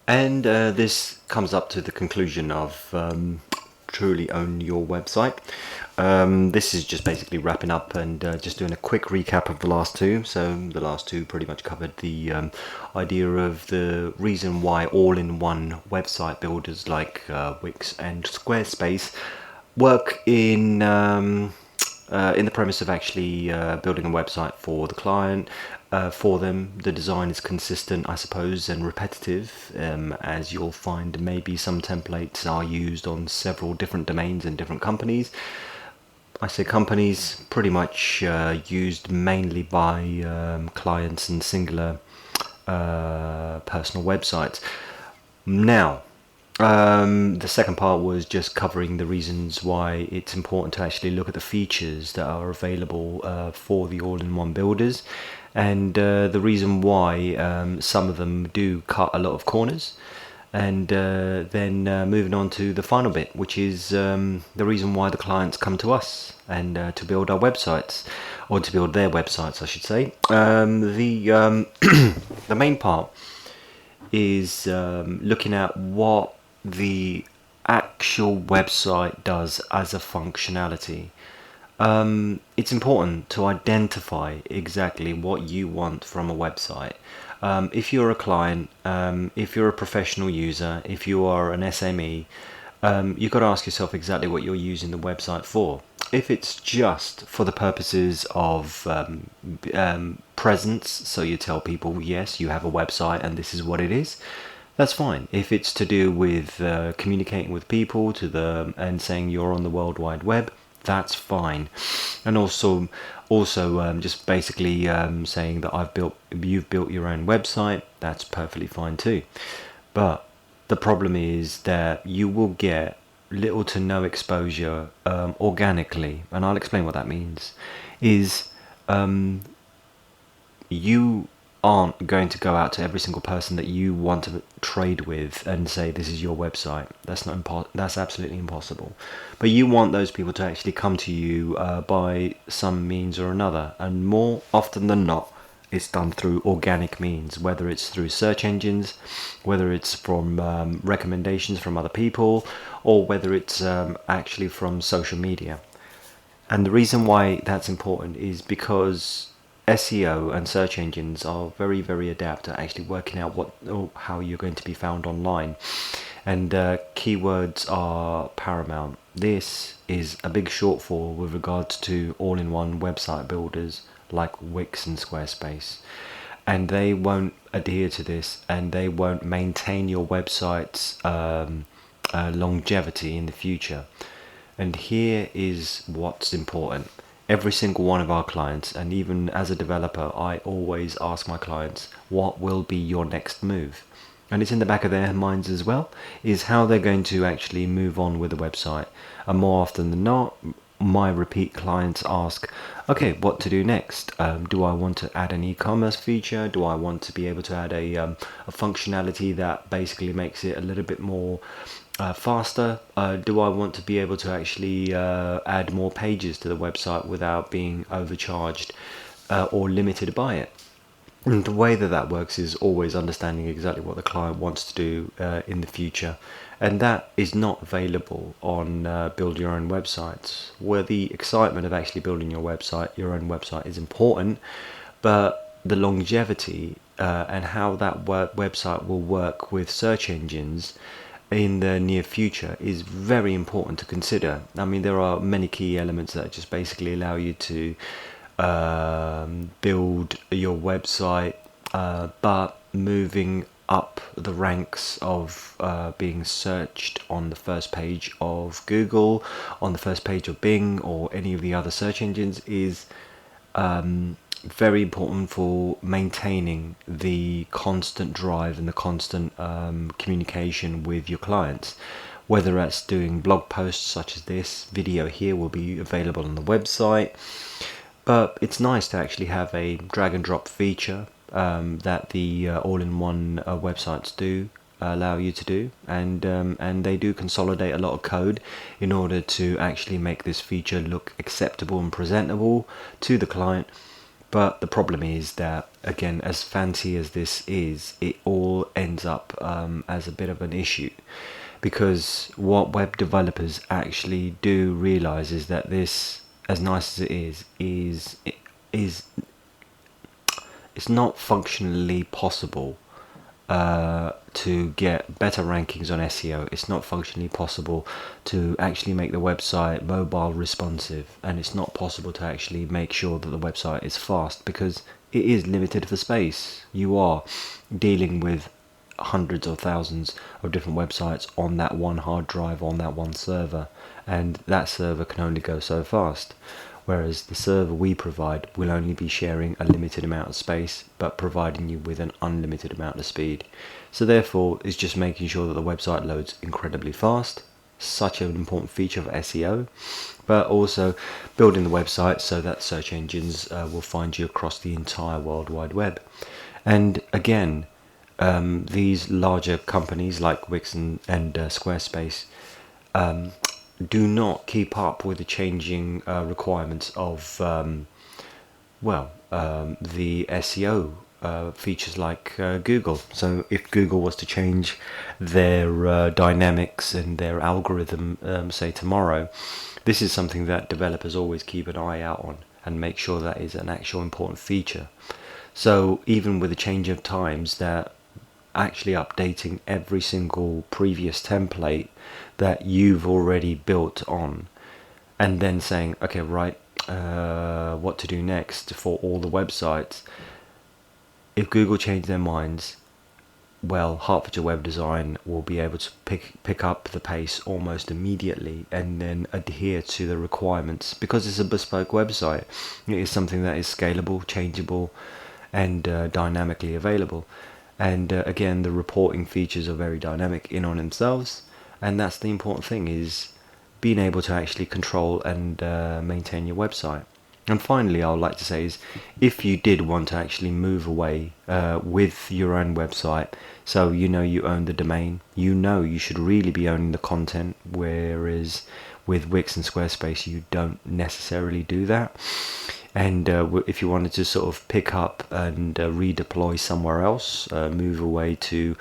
And this comes up to the conclusion of truly own your website. This is just basically wrapping up and just doing a quick recap of the last two. So the last two pretty much covered the idea of the reason why all-in-one website builders like Wix and Squarespace work in the premise of actually building a website for the client. For them, the design is consistent, I suppose, and repetitive, as you'll find maybe some templates are used on several different domains and different companies. I say companies, pretty much used mainly by clients and singular personal websites. Now, the second part was just covering the reasons why it's important to actually look at the features that are available for the all-in-one builders, and the reason why some of them do cut a lot of corners. And then moving on to the final bit, which is the reason why the clients come to us and to build our websites, or to build their websites, I should say. The main part is looking at what the actual website does as a functionality. It's important to identify exactly what you want from a website. If you're a client, if you're a professional user, if you are an SME, you've got to ask yourself exactly what you're using the website for. If it's just for the purposes of presence, so you tell people, yes, you have a website and this is what it is, that's fine. If it's to do with communicating with people and saying you're on the World Wide Web, that's fine. And also just basically saying that you've built your own website, that's perfectly fine too. But the problem is that you will get little to no exposure organically, and I'll explain what that means. Is you aren't going to go out to every single person that you want to trade with and say this is your website. That's absolutely impossible. But you want those people to actually come to you by some means or another, and more often than not, it's done through organic means, whether it's through search engines, whether it's from recommendations from other people, or whether it's actually from social media. And the reason why that's important is because SEO and search engines are very, very adept at actually working out how you're going to be found online. And keywords are paramount. This is a big shortfall with regards to all-in-one website builders like Wix and Squarespace. And they won't adhere to this, and they won't maintain your website's longevity in the future. And here is what's important. Every single one of our clients, and even as a developer, I always ask my clients, what will be your next move? And it's in the back of their minds as well, is how they're going to actually move on with the website. And more often than not, my repeat clients ask, okay, what to do next? Do I want to add an e-commerce feature? Do I want to be able to add a functionality that basically makes it a little bit more faster? Do I want to be able to actually add more pages to the website without being overcharged or limited by it? And the way that works is always understanding exactly what the client wants to do in the future. And that is not available on Build Your Own Websites, where the excitement of actually building your own website is important, but the longevity and how that website will work with search engines in the near future is very important to consider. I mean, there are many key elements that just basically allow you to build your website, but moving up the ranks of being searched on the first page of Google, on the first page of Bing, or any of the other search engines is very important for maintaining the constant drive and the constant communication with your clients. Whether that's doing blog posts such as this video here will be available on the website, but it's nice to actually have a drag and drop feature that the all-in-one websites do allow you to do, and they do consolidate a lot of code in order to actually make this feature look acceptable and presentable to the client. But the problem is that, again, as fancy as this is, it all ends up as a bit of an issue, because what web developers actually do realize is that this, as nice as it is it's not functionally possible to get better rankings on SEO. It's not functionally possible to actually make the website mobile responsive, and it's not possible to actually make sure that the website is fast, because it is limited for space. You are dealing with hundreds or thousands of different websites on that one hard drive, on that one server, and that server can only go so fast. Whereas the server we provide will only be sharing a limited amount of space, but providing you with an unlimited amount of speed. So therefore, it's just making sure that the website loads incredibly fast, such an important feature of SEO, but also building the website so that search engines will find you across the entire World Wide Web. And again, these larger companies like Wix and Squarespace do not keep up with the changing requirements of the SEO features like Google. So if Google was to change their dynamics and their algorithm, say tomorrow, this is something that developers always keep an eye out on and make sure that is an actual important feature. So even with the change of times, they're actually updating every single previous template that you've already built on, and then saying, okay, right, what to do next for all the websites. If Google change their minds, well, Hertfordshire Web Design will be able to pick up the pace almost immediately and then adhere to the requirements, because it's a bespoke website. It is something that is scalable, changeable, and dynamically available. And again, the reporting features are very dynamic in on themselves, and that's the important thing, is being able to actually control and maintain your website. And finally, I would like to say is, if you did want to actually move away with your own website, so you own the domain, you should really be owning the content, whereas with Wix and Squarespace you don't necessarily do that. And if you wanted to sort of pick up and redeploy somewhere else, move away to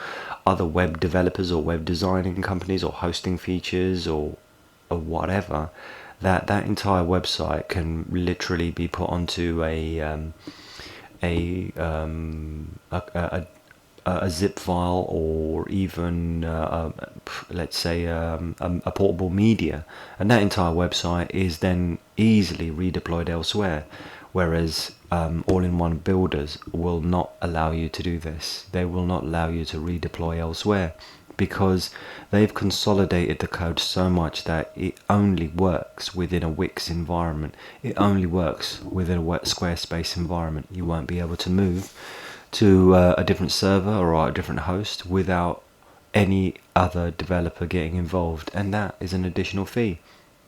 other web developers or web designing companies or hosting features or whatever, that entire website can literally be put onto a zip file, or even let's say a portable media, and that entire website is then easily redeployed elsewhere. Whereas all-in-one builders will not allow you to do this. They will not allow you to redeploy elsewhere, because they've consolidated the code so much that it only works within a Wix environment. It only works within a Squarespace environment. You won't be able to move to a different server or a different host without any other developer getting involved, and that is an additional fee.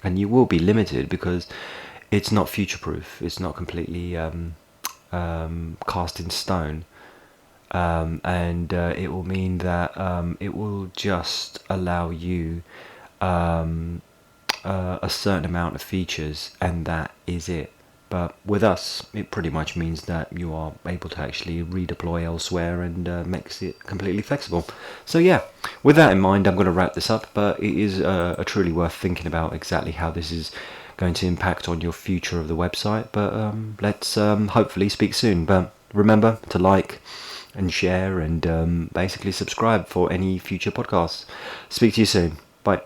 And you will be limited because it's not future-proof. It's not completely cast in stone. And it will mean that it will just allow you a certain amount of features, and that is it. But with us, it pretty much means that you are able to actually redeploy elsewhere, and makes it completely flexible. So yeah, with that in mind, I'm going to wrap this up, but it is truly worth thinking about exactly how this is going to impact on your future of the website. But let's hopefully speak soon. But remember to like and share and basically subscribe for any future podcasts. Speak to you soon. Bye.